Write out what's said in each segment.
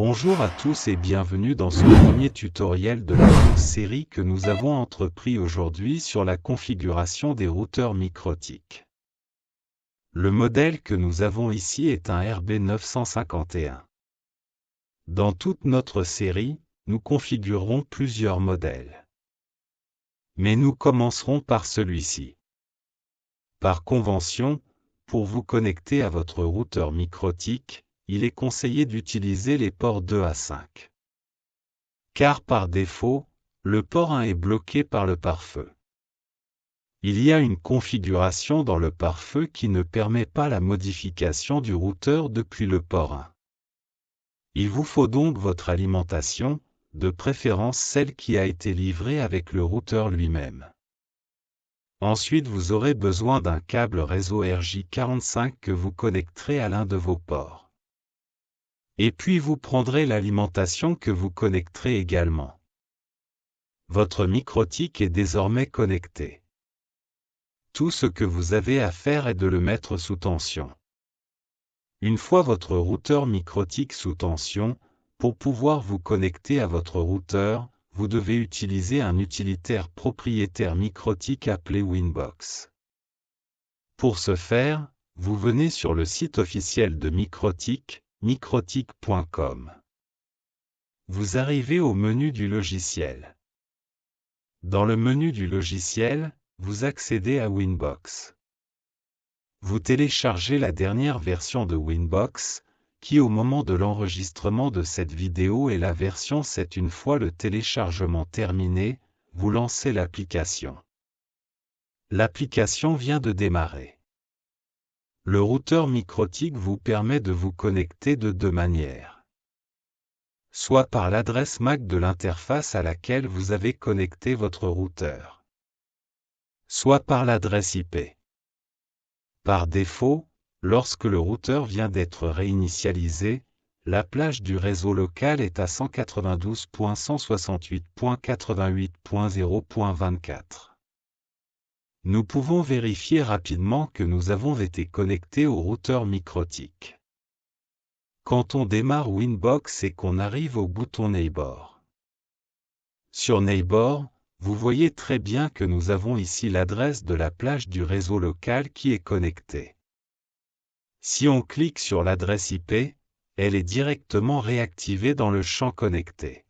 Bonjour à tous et bienvenue dans ce premier tutoriel de la longue série que nous avons entrepris aujourd'hui sur la configuration des routeurs MikroTik. Le modèle que nous avons ici est un RB951. Dans toute notre série, nous configurerons plusieurs modèles. Mais nous commencerons par celui-ci. Par convention, pour vous connecter à votre routeur MikroTik, il est conseillé d'utiliser les ports 2 à 5. Car par défaut, le port 1 est bloqué par le pare-feu. Il y a une configuration dans le pare-feu qui ne permet pas la modification du routeur depuis le port 1. Il vous faut donc votre alimentation, de préférence celle qui a été livrée avec le routeur lui-même. Ensuite vous aurez besoin d'un câble réseau RJ45 que vous connecterez à l'un de vos ports. Et puis vous prendrez l'alimentation que vous connecterez également. Votre MikroTik est désormais connecté. Tout ce que vous avez à faire est de le mettre sous tension. Une fois votre routeur MikroTik sous tension, pour pouvoir vous connecter à votre routeur, vous devez utiliser un utilitaire propriétaire MikroTik appelé Winbox. Pour ce faire, vous venez sur le site officiel de MikroTik, mikrotik.com. Vous arrivez au menu du logiciel. Dans le menu du logiciel, vous accédez à Winbox. Vous téléchargez la dernière version de Winbox, qui au moment de l'enregistrement de cette vidéo est la version 7. Une fois le téléchargement terminé, vous lancez l'application. L'application vient de démarrer. Le routeur MikroTik vous permet de vous connecter de deux manières. Soit par l'adresse MAC de l'interface à laquelle vous avez connecté votre routeur. Soit par l'adresse IP. Par défaut, lorsque le routeur vient d'être réinitialisé, la plage du réseau local est à 192.168.88.0.24. Nous pouvons vérifier rapidement que nous avons été connectés au routeur MikroTik. Quand on démarre Winbox et qu'on arrive au bouton Neighbor. Sur Neighbor, vous voyez très bien que nous avons ici l'adresse de la plage du réseau local qui est connectée. Si on clique sur l'adresse IP, elle est directement réactivée dans le champ connecté.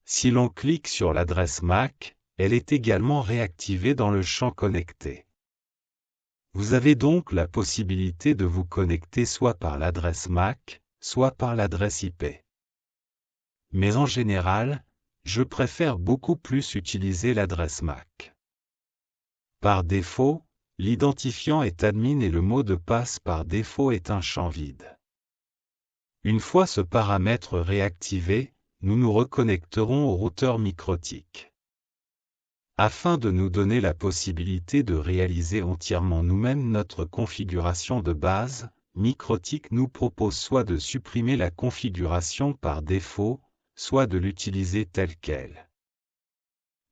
Si l'on clique sur l'adresse MAC, elle est également réactivée dans le champ connecté. Vous avez donc la possibilité de vous connecter soit par l'adresse MAC, soit par l'adresse IP. Mais en général, je préfère beaucoup plus utiliser l'adresse MAC. Par défaut, l'identifiant est admin et le mot de passe par défaut est un champ vide. Une fois ce paramètre réactivé, nous nous reconnecterons au routeur MikroTik. Afin de nous donner la possibilité de réaliser entièrement nous-mêmes notre configuration de base, MikroTik nous propose soit de supprimer la configuration par défaut, soit de l'utiliser telle qu'elle.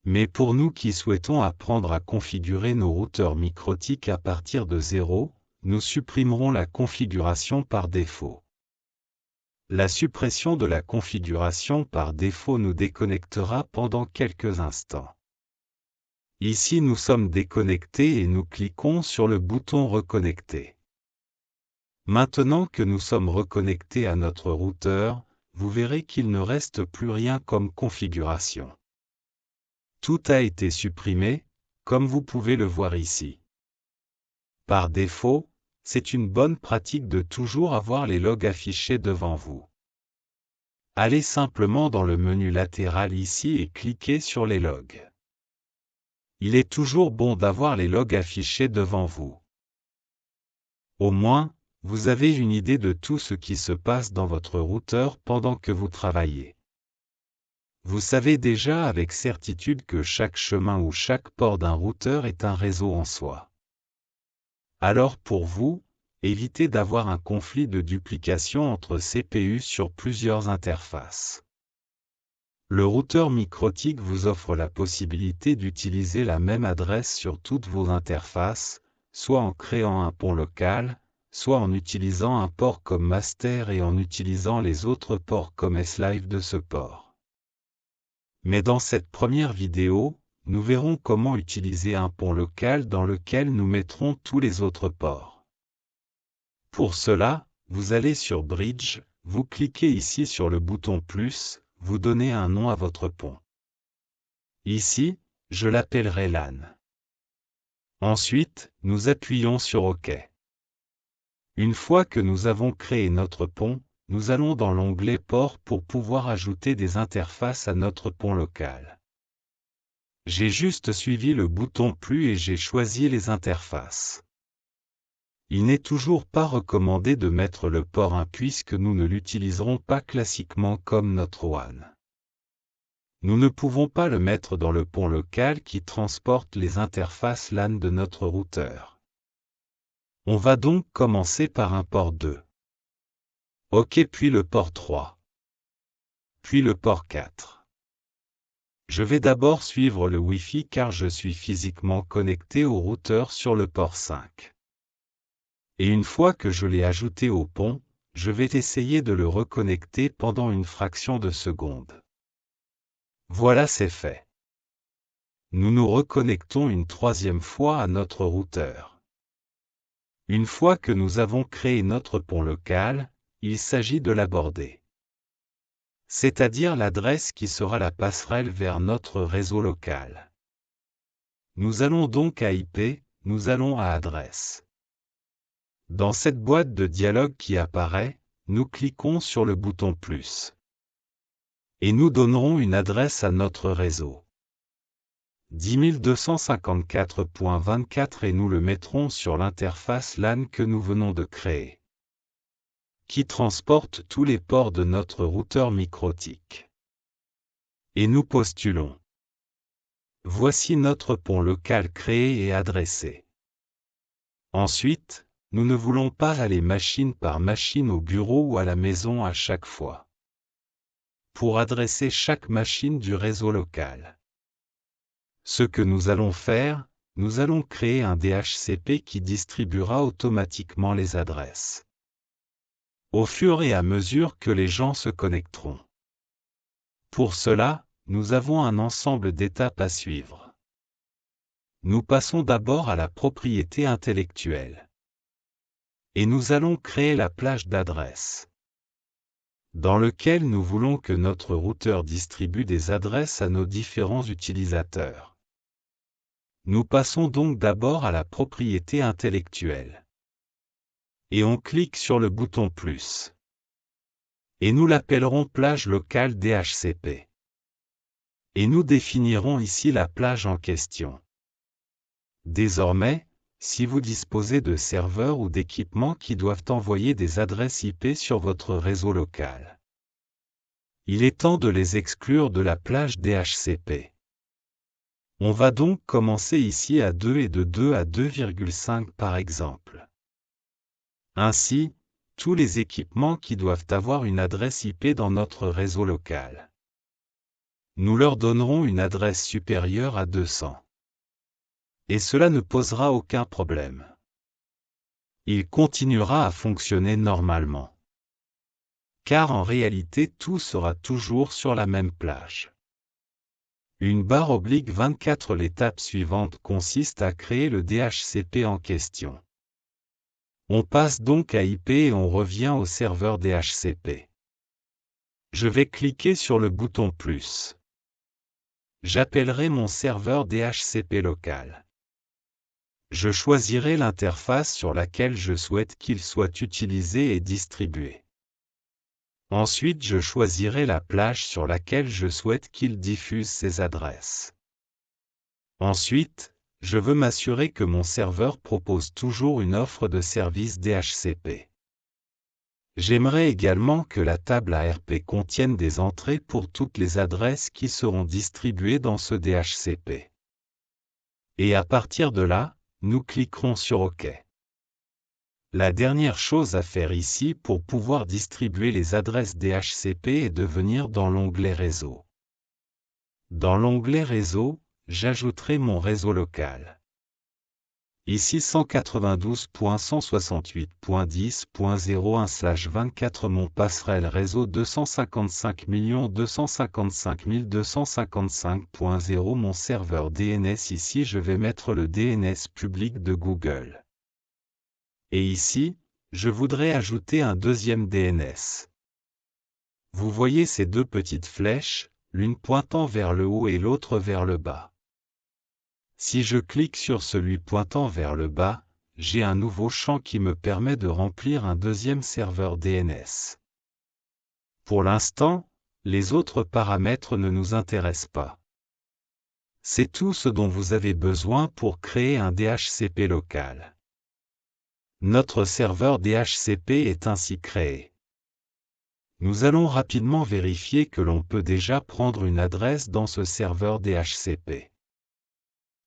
Mais pour nous qui souhaitons apprendre à configurer nos routeurs MikroTik à partir de zéro, nous supprimerons la configuration par défaut. La suppression de la configuration par défaut nous déconnectera pendant quelques instants. Ici nous sommes déconnectés et nous cliquons sur le bouton Reconnecter. Maintenant que nous sommes reconnectés à notre routeur, vous verrez qu'il ne reste plus rien comme configuration. Tout a été supprimé, comme vous pouvez le voir ici. Par défaut, c'est une bonne pratique de toujours avoir les logs affichés devant vous. Allez simplement dans le menu latéral ici et cliquez sur les logs. Il est toujours bon d'avoir les logs affichés devant vous. Au moins, vous avez une idée de tout ce qui se passe dans votre routeur pendant que vous travaillez. Vous savez déjà avec certitude que chaque chemin ou chaque port d'un routeur est un réseau en soi. Alors pour vous, évitez d'avoir un conflit de duplication entre CPU sur plusieurs interfaces. Le routeur MikroTik vous offre la possibilité d'utiliser la même adresse sur toutes vos interfaces, soit en créant un pont local, soit en utilisant un port comme master et en utilisant les autres ports comme SLive de ce port. Mais dans cette première vidéo, nous verrons comment utiliser un pont local dans lequel nous mettrons tous les autres ports. Pour cela, vous allez sur Bridge, vous cliquez ici sur le bouton plus, vous donnez un nom à votre pont. Ici, je l'appellerai LAN. Ensuite, nous appuyons sur OK. Une fois que nous avons créé notre pont, nous allons dans l'onglet Port pour pouvoir ajouter des interfaces à notre pont local. J'ai juste suivi le bouton plus et j'ai choisi les interfaces. Il n'est toujours pas recommandé de mettre le port 1 puisque nous ne l'utiliserons pas classiquement comme notre WAN. Nous ne pouvons pas le mettre dans le pont local qui transporte les interfaces LAN de notre routeur. On va donc commencer par un port 2. OK, puis le port 3. Puis le port 4. Je vais d'abord suivre le Wi-Fi car je suis physiquement connecté au routeur sur le port 5. Et une fois que je l'ai ajouté au pont, je vais essayer de le reconnecter pendant une fraction de seconde. Voilà, c'est fait. Nous nous reconnectons une troisième fois à notre routeur. Une fois que nous avons créé notre pont local, il s'agit de l'aborder. C'est-à-dire l'adresse qui sera la passerelle vers notre réseau local. Nous allons donc à IP, nous allons à adresse. Dans cette boîte de dialogue qui apparaît, nous cliquons sur le bouton plus. Et nous donnerons une adresse à notre réseau. 10.254.24 et nous le mettrons sur l'interface LAN que nous venons de créer, qui transporte tous les ports de notre routeur MikroTik. Et nous postulons. Voici notre pont local créé et adressé. Ensuite, nous ne voulons pas aller machine par machine au bureau ou à la maison à chaque fois. Pour adresser chaque machine du réseau local. Ce que nous allons faire, nous allons créer un DHCP qui distribuera automatiquement les adresses. Au fur et à mesure que les gens se connecteront. Pour cela, nous avons un ensemble d'étapes à suivre. Nous passons d'abord à la propriété intellectuelle. Et nous allons créer la plage d'adresses, dans lequel nous voulons que notre routeur distribue des adresses à nos différents utilisateurs. Nous passons donc d'abord à la propriété intellectuelle. Et on clique sur le bouton plus. Et nous l'appellerons plage locale DHCP. Et nous définirons ici la plage en question. Désormais, si vous disposez de serveurs ou d'équipements qui doivent envoyer des adresses IP sur votre réseau local, il est temps de les exclure de la plage DHCP. On va donc commencer ici à 2 et de 2 à 2,5 par exemple. Ainsi, tous les équipements qui doivent avoir une adresse IP dans notre réseau local. Nous leur donnerons une adresse supérieure à 200. Et cela ne posera aucun problème. Il continuera à fonctionner normalement. Car en réalité tout sera toujours sur la même plage. Une barre oblique 24. L'étape suivante consiste à créer le DHCP en question. On passe donc à IP et on revient au serveur DHCP. Je vais cliquer sur le bouton plus. J'appellerai mon serveur DHCP local. Je choisirai l'interface sur laquelle je souhaite qu'il soit utilisé et distribué. Ensuite, je choisirai la plage sur laquelle je souhaite qu'il diffuse ses adresses. Ensuite, je veux m'assurer que mon serveur propose toujours une offre de service DHCP. J'aimerais également que la table ARP contienne des entrées pour toutes les adresses qui seront distribuées dans ce DHCP. Et à partir de là, nous cliquerons sur OK. La dernière chose à faire ici pour pouvoir distribuer les adresses DHCP est de venir dans l'onglet Réseau. Dans l'onglet Réseau, j'ajouterai mon réseau local. Ici 192.168.10.01/24 mon passerelle réseau 255 255 255.0 mon serveur DNS ici je vais mettre le DNS public de Google. Et ici, je voudrais ajouter un deuxième DNS. Vous voyez ces deux petites flèches, l'une pointant vers le haut et l'autre vers le bas. Si je clique sur celui pointant vers le bas, j'ai un nouveau champ qui me permet de remplir un deuxième serveur DNS. Pour l'instant, les autres paramètres ne nous intéressent pas. C'est tout ce dont vous avez besoin pour créer un DHCP local. Notre serveur DHCP est ainsi créé. Nous allons rapidement vérifier que l'on peut déjà prendre une adresse dans ce serveur DHCP.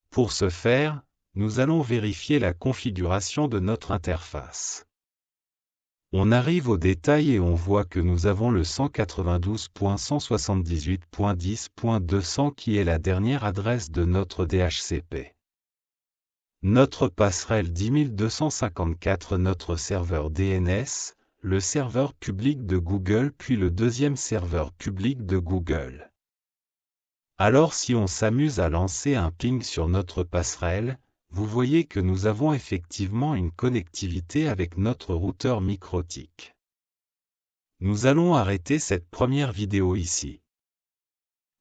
Pour ce faire, nous allons vérifier la configuration de notre interface. On arrive au détail et on voit que nous avons le 192.178.10.200 qui est la dernière adresse de notre DHCP. Notre passerelle 10254 notre serveur DNS, le serveur public de Google puis le deuxième serveur public de Google. Alors si on s'amuse à lancer un ping sur notre passerelle, vous voyez que nous avons effectivement une connectivité avec notre routeur MikroTik. Nous allons arrêter cette première vidéo ici.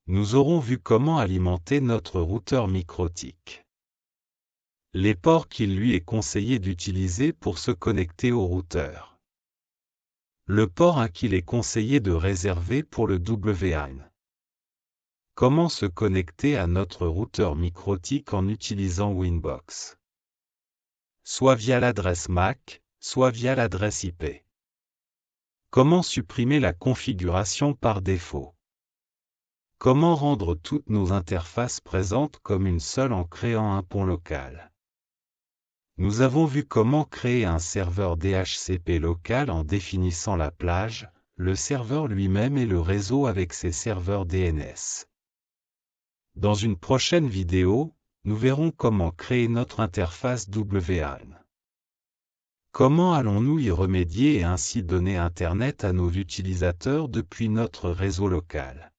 Nous aurons vu comment alimenter notre routeur MikroTik. Les ports qu'il lui est conseillé d'utiliser pour se connecter au routeur. Le port 1 qu'il est conseillé de réserver pour le WAN. Comment se connecter à notre routeur MikroTik en utilisant Winbox? Soit via l'adresse MAC, soit via l'adresse IP. Comment supprimer la configuration par défaut? Comment rendre toutes nos interfaces présentes comme une seule en créant un pont local? Nous avons vu comment créer un serveur DHCP local en définissant la plage, le serveur lui-même et le réseau avec ses serveurs DNS. Dans une prochaine vidéo, nous verrons comment créer notre interface WAN. Comment allons-nous y remédier et ainsi donner Internet à nos utilisateurs depuis notre réseau local?